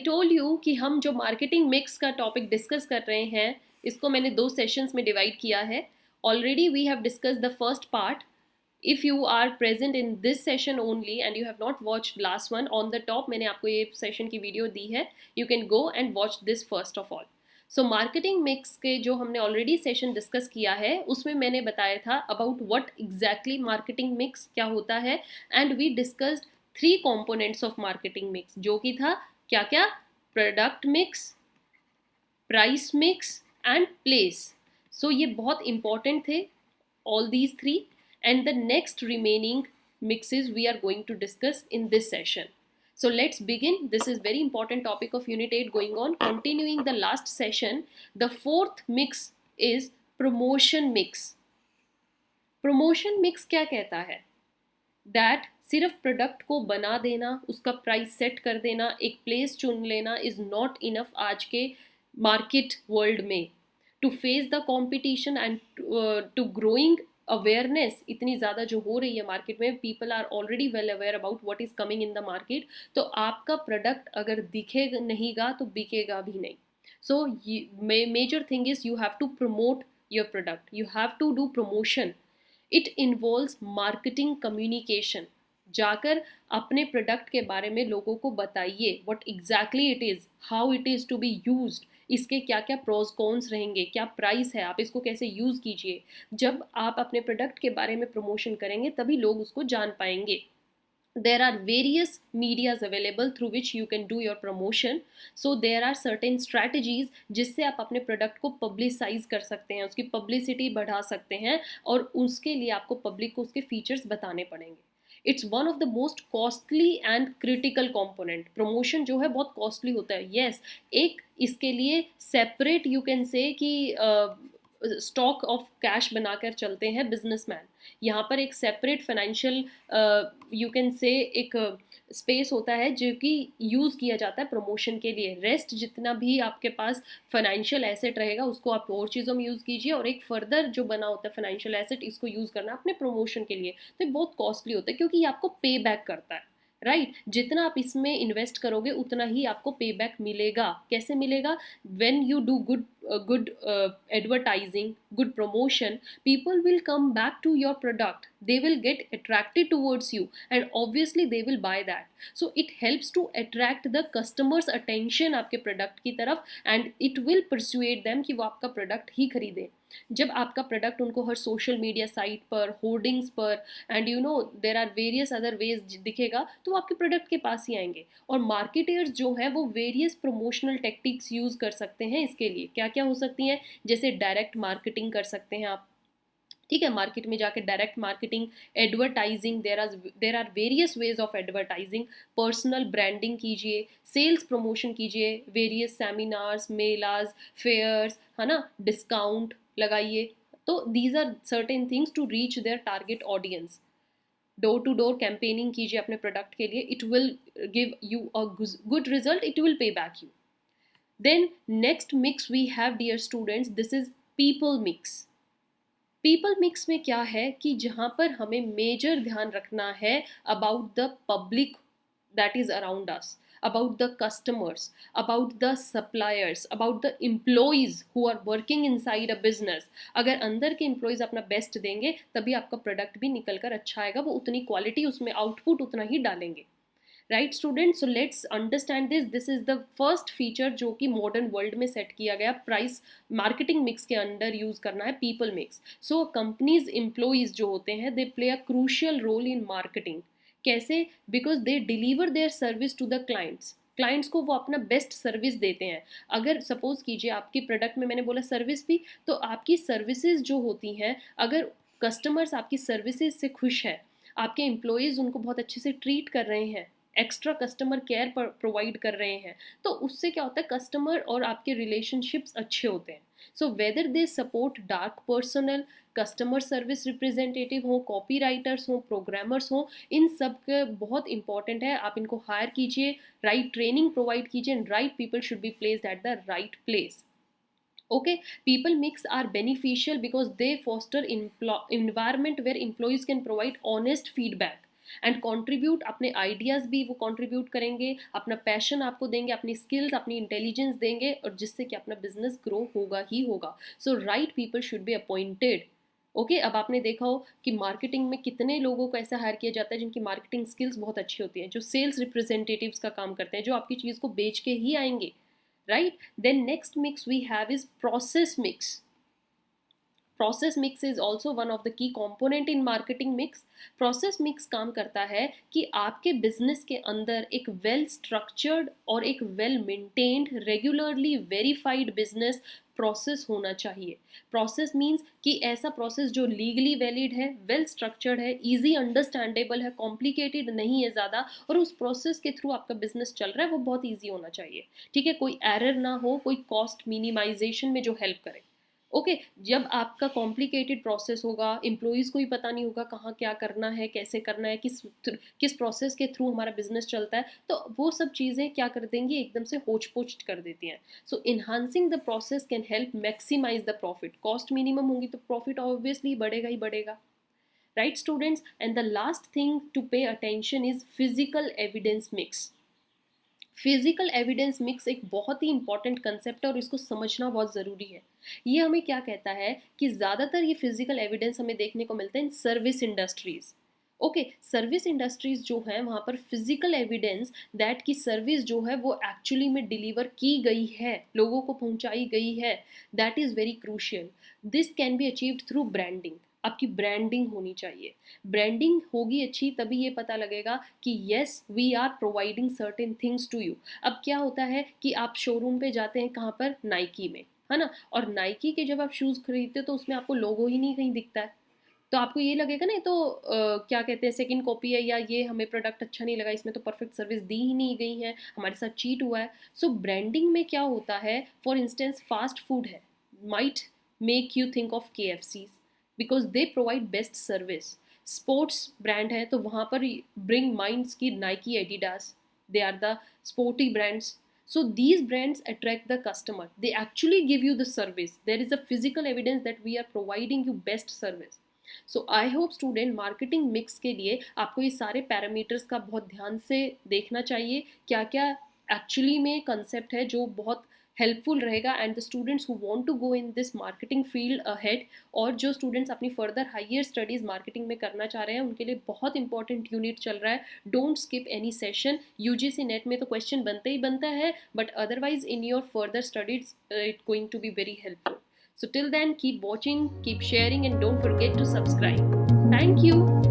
Told you कि हम जो मार्केटिंग मिक्स का टॉपिक डिस्कस कर रहे हैं, इसको मैंने 2 सेशंस में डिवाइड किया है. Already we have discuss the first part. If you are present in this session only and you have not watched last one, on the top मैंने आपको ये सेशन की वीडियो दी है. You can go and watch this first of all. So marketing mix के जो हमने already session discuss किया है, उसमें मैंने बताया था about what exactly marketing mix क्या होता है, and we discussed 3 components of marketing mix, जो कि था क्या क्या? Product mix, price mix and place. So ये बहुत इंपॉर्टेंट थे, all these 3, and the next remaining mixes we are going to discuss in this session. So let's begin. This is very important topic of unit 8 going on, continuing the last session. The fourth mix is promotion mix. Promotion mix क्या कहता है? That सिर्फ product को बना देना, उसका price set कर देना, एक प्लेस चुन लेना इज नॉट इनफ आज के मार्केट वर्ल्ड में. To face the competition and to growing awareness इतनी ज़्यादा जो हो रही है मार्केट में, people are already well aware about what is coming in the market. तो आपका प्रोडक्ट अगर दिखेगा नहींगा तो बिकेगा भी नहीं. So major thing is you have to promote your product, you have to do promotion. It involves marketing communication. जाकर अपने प्रोडक्ट के बारे में लोगों को बताइए what exactly it is, how it is to be used, इसके क्या क्या प्रोज कॉन्स रहेंगे, क्या प्राइस है, आप इसको कैसे यूज़ कीजिए. जब आप अपने प्रोडक्ट के बारे में प्रमोशन करेंगे तभी लोग उसको जान पाएंगे. There are various medias available through which you can do your promotion. So there are certain strategies जिससे आप अपने प्रोडक्ट को पब्लिसाइज कर सकते हैं, उसकी पब्लिसिटी बढ़ा सकते हैं, और उसके लिए आपको पब्लिक को उसके फीचर्स बताने पड़ेंगे. It's one of the most costly and critical component. Promotion जो है बहुत कॉस्टली होता है. येस, एक इसके लिए सेपरेट यू कैन से कि स्टॉक ऑफ कैश बनाकर चलते हैं बिजनेसमैन. यहाँ पर एक separate financial you can say एक स्पेस होता है जो कि यूज़ किया जाता है प्रमोशन के लिए. रेस्ट जितना भी आपके पास फाइनेंशियल एसेट रहेगा उसको आप और चीज़ों में यूज़ कीजिए, और एक फर्दर जो बना होता है फाइनेंशियल एसेट इसको यूज़ करना अपने प्रमोशन के लिए. तो ये बहुत कॉस्टली होता है क्योंकि ये आपको पे बैक करता है. राइट, जितना आप इसमें इन्वेस्ट करोगे उतना ही आपको पे बैक मिलेगा. कैसे मिलेगा? When you do good advertising, good promotion, people will come back to your product, they will get attracted towards you, and obviously they will buy that. So it helps to attract the customers attention आपके product की तरफ, and it will persuade them कि वो आपका product ही खरीदें. जब आपका product उनको हर सोशल मीडिया साइट पर, होर्डिंग्स पर, and you know there are various other ways दिखेगा, तो वो आपके प्रोडक्ट के पास ही आएंगे. और मार्केटर्स जो हैं वो वेरियस प्रमोशनल टेक्टिक्स यूज़ कर सकते हैं इसके लिए. क्या क्या हो सकती हैं? जैसे डायरेक्ट मार्केटिंग कर सकते हैं आप. ठीक है, मार्केट में जाके direct marketing, advertising, there are various ways of advertising. Personal branding कीजिए, सेल्स प्रमोशन कीजिए, वेरियस सेमिनार्स, मेलाज, फेयर्स, है ना, डिस्काउंट लगाइए. तो these are certain things to reach their target audience. Door to door campaigning कीजिए अपने प्रोडक्ट के लिए. It will give you a good result, it will pay back you. Then next mix we have, dear students, this is people mix. People mix में क्या है कि जहाँ पर हमें मेजर ध्यान रखना है about the public that is around us, about the customers, about the suppliers, about the employees who are working inside a business. अगर अंदर के employees अपना बेस्ट देंगे तभी आपका प्रोडक्ट भी निकल कर अच्छा आएगा, वो उतनी क्वालिटी उसमें आउटपुट उतना ही डालेंगे. Right student, so let's understand this is the first feature जो कि मॉडर्न वर्ल्ड में सेट किया गया. प्राइस मार्केटिंग मिक्स के अंडर यूज करना है people mix. So companies employees जो होते हैं they play a crucial role in marketing. कैसे? Because they deliver their service to the clients को वो अपना बेस्ट सर्विस देते हैं. अगर सपोज कीजिए आपकी प्रोडक्ट में मैंने बोला सर्विस भी, तो आपकी सर्विसेज जो होती हैं, अगर कस्टमर्स आपकी सर्विसेज से खुश है, आपके एम्प्लॉयज़ उनको बहुत अच्छे से ट्रीट कर रहे हैं, एक्स्ट्रा कस्टमर केयर प्रोवाइड कर रहे हैं, तो उससे क्या होता है, कस्टमर और आपके रिलेशनशिप्स अच्छे होते हैं. So whether they support dark personal, customer service representative हो, कॉपी राइटर्स हो, प्रोग्रामर्स हो, इन सब के बहुत इंपॉर्टेंट है. आप इनको हायर कीजिए, राइट ट्रेनिंग प्रोवाइड कीजिए, and right people should be placed at the right place. Okay, people mix are beneficial because they foster environment where employees can provide honest feedback. And contribute, अपने ideas भी वो contribute करेंगे, अपना passion आपको देंगे, अपनी skills, अपनी intelligence देंगे, और जिससे कि अपना बिजनेस ग्रो होगा ही होगा. So right people should be appointed. Okay, अब आपने देखा हो कि मार्केटिंग में कितने लोगों को ऐसा हायर किया जाता है जिनकी मार्केटिंग स्किल्स बहुत अच्छी होती हैं, जो सेल्स रिप्रेजेंटेटिव्स का काम करते हैं, जो आपकी चीज़ को बेच के ही आएंगे. Right. Then next mix we have is process mix. Process mix is also one of the key component in marketing mix. Process mix काम करता है कि आपके बिजनेस के अंदर एक वेल स्ट्रक्चर्ड और एक well maintained, regularly verified business process होना चाहिए. प्रोसेस मीन्स कि ऐसा प्रोसेस जो लीगली वैलिड है, वेल स्ट्रक्चर्ड है, इजी अंडरस्टैंडेबल है, कॉम्प्लिकेटेड नहीं है ज़्यादा, और उस प्रोसेस के थ्रू आपका बिजनेस चल रहा है वो बहुत ईजी होना चाहिए. ठीक है, कोई एरर ना हो, कोई कॉस्ट मिनिमाइजेशन में जो हेल्प करे. ओके. जब आपका कॉम्प्लिकेटेड प्रोसेस होगा, एम्प्लॉयज़ को ही पता नहीं होगा कहाँ क्या करना है, कैसे करना है, किस किस प्रोसेस के थ्रू हमारा बिजनेस चलता है, तो वो सब चीज़ें क्या कर देंगी, एकदम से होच पोच कर देती हैं. So enhancing the process can help maximise the profit. Cost minimum होगी तो प्रॉफिट ऑब्वियसली बढ़ेगा ही बढ़ेगा. Right students. And the last thing to pay attention is physical evidence mix. Physical evidence mix एक बहुत ही इंपॉर्टेंट कंसेप्ट है और इसको समझना बहुत ज़रूरी है. ये हमें क्या कहता है कि ज़्यादातर ये फिजिकल एविडेंस हमें देखने को मिलता है in service industries. Okay, service industries जो हैं वहाँ पर फिजिकल एविडेंस दैट की सर्विस जो है वो एक्चुअली में डिलीवर की गई है, लोगों को पहुँचाई गई है, that is very crucial. This can be achieved through branding. आपकी ब्रांडिंग होनी चाहिए. ब्रांडिंग होगी अच्छी तभी ये पता लगेगा कि yes we are providing certain things to you. अब क्या होता है कि आप शोरूम पे जाते हैं, कहाँ पर, नाइकी में, है ना, और नाइकी के जब आप शूज़ खरीदते हो तो उसमें आपको लोगो ही नहीं कहीं दिखता है, तो आपको ये लगेगा ना, तो क्या कहते हैं, सेकंड कॉपी है, या ये हमें प्रोडक्ट अच्छा नहीं लगा, इसमें तो परफेक्ट सर्विस दी ही नहीं गई है, हमारे साथ चीट हुआ है. सो ब्रांडिंग में क्या होता है, फॉर इंस्टेंस फास्ट फूड है, might make you think of KFC because they provide best service. Sports brand है तो वहाँ पर ब्रिंग माइंड्स की Nike, Adidas, they are the sporty brands. So these brands attract the customer. They actually give you the service. There is a physical evidence that we are providing you best service. So I hope student marketing mix के लिए आपको ये सारे parameters का बहुत ध्यान से देखना चाहिए, क्या क्या एक्चुअली में कंसेप्ट है जो बहुत हेल्पफुल रहेगा. And the students who want to go in this marketing field ahead, और जो स्टूडेंट्स अपनी फर्दर हायर स्टडीज़ मार्केटिंग में करना चाह रहे हैं, उनके लिए बहुत इंपॉर्टेंट यूनिट चल रहा है. Don't skip any session. UGC NET में तो क्वेश्चन बनता ही बनता है, but otherwise in your further studies it going to be very helpful. So till then, keep watching, keep sharing, and don't forget to subscribe. Thank you.